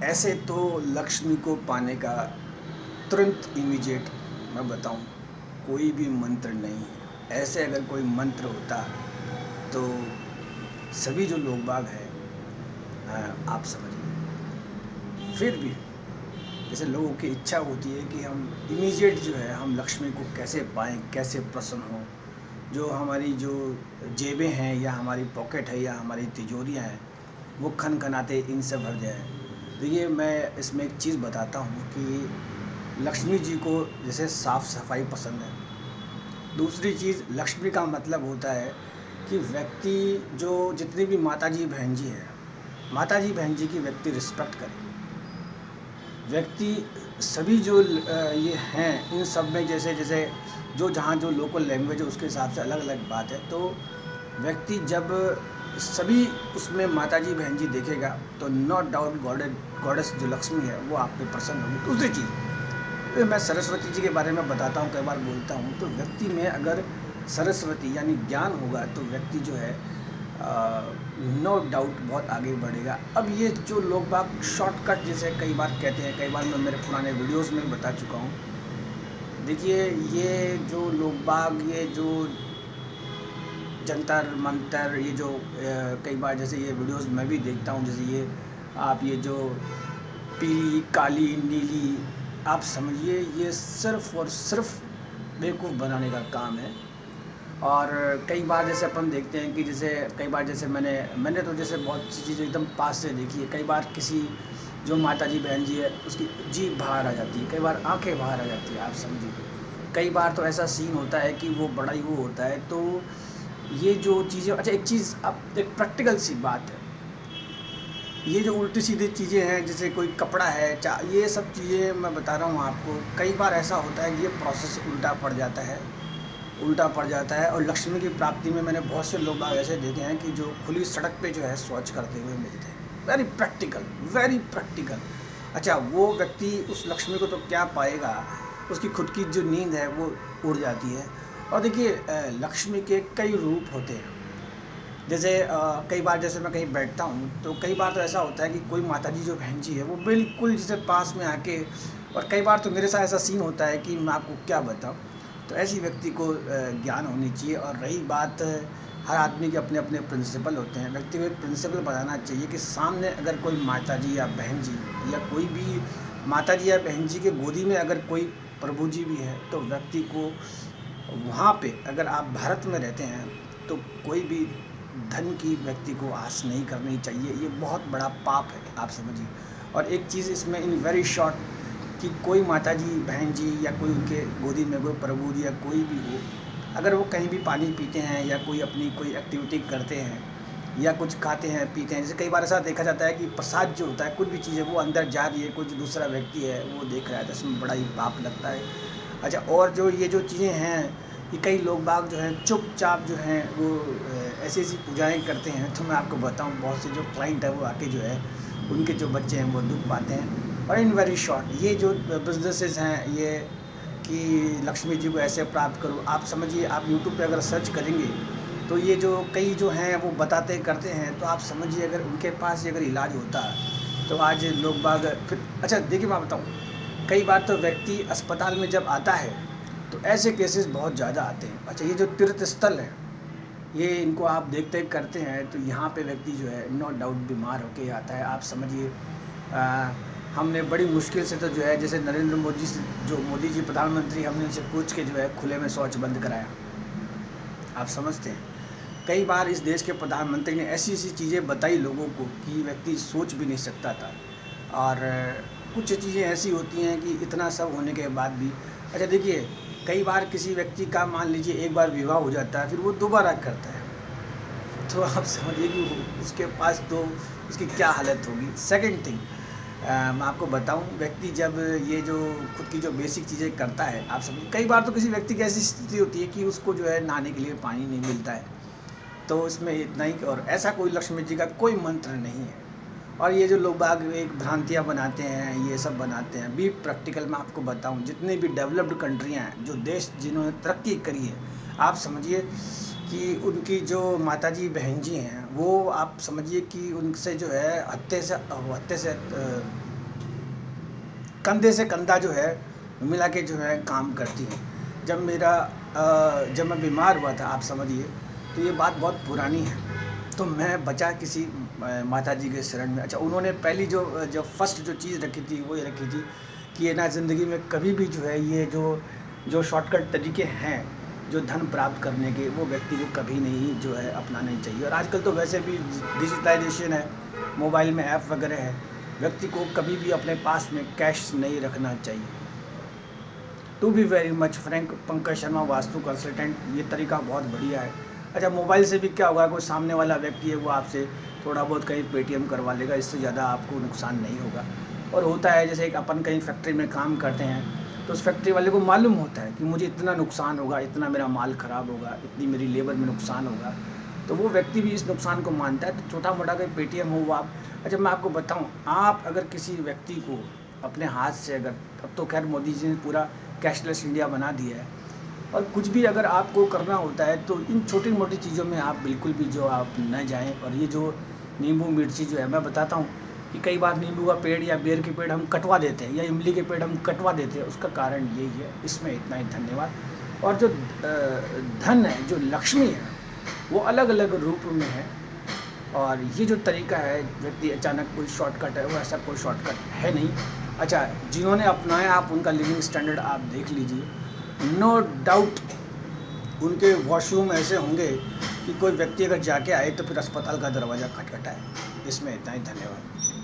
ऐसे तो लक्ष्मी को पाने का तुरंत इमीडिएट मैं बताऊं कोई भी मंत्र नहीं है। ऐसे अगर कोई मंत्र होता तो सभी जो लोग बाग हैं, आप समझिए, फिर भी जैसे लोगों की इच्छा होती है कि हम इमीडिएट जो है हम लक्ष्मी को कैसे पाएँ, कैसे प्रसन्न हों। जो हमारी जो जेबें हैं या हमारी पॉकेट है या हमारी तिजोरियाँ हैं वो खनखनाते इनसे भर जाए। देखिए, मैं इसमें एक चीज़ बताता हूँ कि लक्ष्मी जी को जैसे साफ़ सफाई पसंद है। दूसरी चीज़, लक्ष्मी का मतलब होता है कि व्यक्ति जो जितनी भी माता जी बहन जी हैं, माता जी बहन जी की व्यक्ति रिस्पेक्ट करे। व्यक्ति सभी जो ये हैं इन सब में जैसे जैसे जो जहाँ जो लोकल लैंग्वेज है उसके हिसाब से अलग अलग बात है। तो व्यक्ति जब सभी उसमें माता जी बहन जी देखेगा तो नो डाउट गॉडेस जो लक्ष्मी है वो आप पे प्रसन्न होगी। दूसरी चीज़, मैं सरस्वती जी के बारे में बताता हूँ, कई बार बोलता हूँ, तो व्यक्ति में अगर सरस्वती यानी ज्ञान होगा तो व्यक्ति जो है नो डाउट बहुत आगे बढ़ेगा। अब ये जो लोग बाग शॉर्टकट जैसे कई बार कहते हैं, कई बार मैं मेरे पुराने वीडियोस में बता चुका हूँ। देखिए, ये जो लोग बाग ये जो जंतर मंतर ये जो कई बार जैसे ये वीडियोस मैं भी देखता हूँ, जैसे ये आप ये जो पीली काली नीली, आप समझिए ये सिर्फ और सिर्फ बेवकूफ़ बनाने का काम है। और कई बार जैसे अपन देखते हैं कि जैसे कई बार जैसे मैंने तो जैसे बहुत सी चीज़ें एकदम पास से देखी है। कई बार किसी जो माता जी बहन जी है उसकी जीभ बाहर आ जाती है, कई बार आंखें बाहर आ जाती है, आप समझिए। कई बार तो ऐसा सीन होता है कि वो बड़ा ही वो होता है। तो ये जो चीज़ें, अच्छा एक चीज़, अब एक प्रैक्टिकल सी बात है, ये जो उल्टी सीधी चीज़ें हैं जैसे कोई कपड़ा है ये सब चीज़ें मैं बता रहा हूँ आपको। कई बार ऐसा होता है ये प्रोसेस उल्टा पड़ जाता है और लक्ष्मी की प्राप्ति में मैंने बहुत से लोग ऐसे देखे हैं कि जो खुली सड़क पे जो है शौच करते हुए मिलते हैं। Very practical, very practical. अच्छा, वो व्यक्ति उस लक्ष्मी को तो क्या पाएगा, उसकी खुद की जो नींद है वो उड़ जाती है। और देखिए, लक्ष्मी के कई रूप होते हैं। जैसे कई बार जैसे मैं कहीं बैठता हूँ तो कई बार तो ऐसा होता है कि कोई माताजी जो बहन जी है वो बिल्कुल जैसे पास में आके, और कई बार तो मेरे साथ ऐसा सीन होता है कि मैं आपको क्या बताऊँ। तो ऐसी व्यक्ति को ज्ञान होनी चाहिए। और रही बात, हर आदमी के अपने अपने प्रिंसिपल होते हैं। व्यक्ति को एक प्रिंसिपल बनाना चाहिए कि सामने अगर कोई माताजी या बहन जी या कोई भी माताजी या बहन जी के गोदी में अगर कोई प्रभु जी भी है तो व्यक्ति को वहाँ पे, अगर आप भारत में रहते हैं तो कोई भी धन की व्यक्ति को आस नहीं करनी चाहिए। ये बहुत बड़ा पाप है, आप समझिए। और एक चीज़ इसमें इन वेरी शॉर्ट, कि कोई माताजी बहन जी या कोई उनके गोदी में कोई प्रभु जी या कोई भी हो, अगर वो कहीं भी पानी पीते हैं या कोई अपनी कोई एक्टिविटी करते हैं या कुछ खाते हैं पीते हैं, जैसे कई बार ऐसा देखा जाता है कि प्रसाद जो होता है कुछ भी चीज़ है वो अंदर जा रही है, कुछ दूसरा व्यक्ति है वो देख रहा है, तो इसमें बड़ा ही पाप लगता है। अच्छा, और जो ये जो चीज़ें हैं कि कई लोग बाग जो हैं चुपचाप जो हैं वो ऐसी ऐसी पूजाएँ करते हैं। तो मैं आपको बताऊँ, बहुत से जो क्लाइंट है वो आके जो है उनके जो बच्चे हैं वो दुख पाते हैं। और इन वेरी शॉर्ट, ये जो बिजनेसेस हैं ये कि लक्ष्मी जी को ऐसे प्राप्त करो, आप समझिए, आप यूट्यूब पे अगर सर्च करेंगे तो ये जो कई जो हैं वो बताते करते हैं। तो आप समझिए अगर उनके पास ये अगर इलाज होता तो आज लोग बाग फिर, अच्छा देखिए मैं बताऊँ, कई बार तो व्यक्ति अस्पताल में जब आता है तो ऐसे केसेस बहुत ज़्यादा आते हैं। अच्छा, ये जो तीर्थ स्थल है ये इनको आप देखते करते हैं तो यहाँ पे व्यक्ति जो है नो डाउट बीमार होके आता है, आप समझिए। हमने बड़ी मुश्किल से तो जो है जैसे नरेंद्र मोदी से, जो मोदी जी प्रधानमंत्री, हमने उनसे पूछ के जो है खुले में शौच बंद कराया, आप समझते हैं। कई बार इस देश के प्रधानमंत्री ने ऐसी ऐसी चीज़ें बताई लोगों को कि व्यक्ति सोच भी नहीं सकता था। और कुछ चीज़ें ऐसी होती हैं कि इतना सब होने के बाद भी, अच्छा देखिए, कई बार किसी व्यक्ति का मान लीजिए एक बार विवाह हो जाता है फिर वो दोबारा करता है, तो आप समझिए कि उसके पास तो उसकी क्या हालत होगी। सेकंड थिंग, मैं आपको बताऊं, व्यक्ति जब ये जो खुद की जो बेसिक चीज़ें करता है, आप समझिए, कई बार तो किसी व्यक्ति की ऐसी स्थिति होती है कि उसको जो है नहाने के लिए पानी नहीं मिलता है, तो इसमें इतना ही। और ऐसा कोई लक्ष्मी जी का कोई मंत्र नहीं है। और ये जो लोग बाग एक भ्रांतियाँ बनाते हैं, ये सब बनाते हैं, बी प्रैक्टिकल। मैं आपको बताऊं, जितनी भी डेवलप्ड कंट्रियाँ हैं, जो देश जिन्होंने तरक्की करी है, आप समझिए कि उनकी जो माताजी बहन जी हैं वो आप समझिए कि उनसे जो है हत्ते से कंधे से कंधा जो है मिला के जो है काम करती हैं। जब मैं बीमार हुआ था, आप समझिए, तो ये बात बहुत पुरानी है। तो मैं बचा किसी माता जी के शरण में। अच्छा, उन्होंने पहली जो फर्स्ट जो चीज़ रखी थी वो ये रखी थी कि ये ना ज़िंदगी में कभी भी जो है ये जो शॉर्टकट तरीके हैं जो धन प्राप्त करने के, वो व्यक्ति को कभी नहीं जो है अपनाने चाहिए। और आजकल तो वैसे भी डिजिटलाइजेशन है, मोबाइल में ऐप वगैरह है, व्यक्ति को कभी भी अपने पास में कैश नहीं रखना चाहिए। To be very much frank, Pankaj Sharma vastu consultant, ये तरीका बहुत बढ़िया है। अच्छा, मोबाइल से भी क्या होगा, कोई सामने वाला व्यक्ति है वो आपसे थोड़ा बहुत कहीं पेटीएम करवा लेगा, इससे ज़्यादा आपको नुकसान नहीं होगा। और होता है जैसे एक अपन कहीं फैक्ट्री में काम करते हैं तो उस फैक्ट्री वाले को मालूम होता है कि मुझे इतना नुकसान होगा, इतना मेरा माल ख़राब होगा, इतनी मेरी लेबर में नुकसान होगा, तो वो व्यक्ति भी इस नुकसान को मानता है। तो छोटा मोटा कोई पेटीएम हो वो आप, अच्छा मैं आपको बताऊं, आप अगर किसी व्यक्ति को अपने हाथ से अगर, अब तो खैर मोदी जी ने पूरा कैशलेस इंडिया बना दिया है, और कुछ भी अगर आपको करना होता है तो इन छोटी मोटी चीज़ों में आप बिल्कुल भी जो आप न जाएं। और ये जो नींबू मिर्ची जो है, मैं बताता हूँ कि कई बार नींबू का पेड़ या बेर के पेड़ हम कटवा देते हैं या इमली के पेड़ हम कटवा देते हैं, उसका कारण यही है। इसमें इतना ही, धन्यवाद। और जो धन है, जो लक्ष्मी है, वो अलग अलग रूप में है। और ये जो तरीका है, व्यक्ति अचानक कोई शॉर्टकट है, वो ऐसा कोई शॉर्टकट है नहीं। अच्छा, जिन्होंने अपनाया, आप उनका लिविंग स्टैंडर्ड आप देख लीजिए, नो डाउट उनके वॉशरूम ऐसे होंगे कि कोई व्यक्ति अगर जाके आए तो फिर अस्पताल का दरवाज़ा खटखटाए। इसमें इतना ही, धन्यवाद।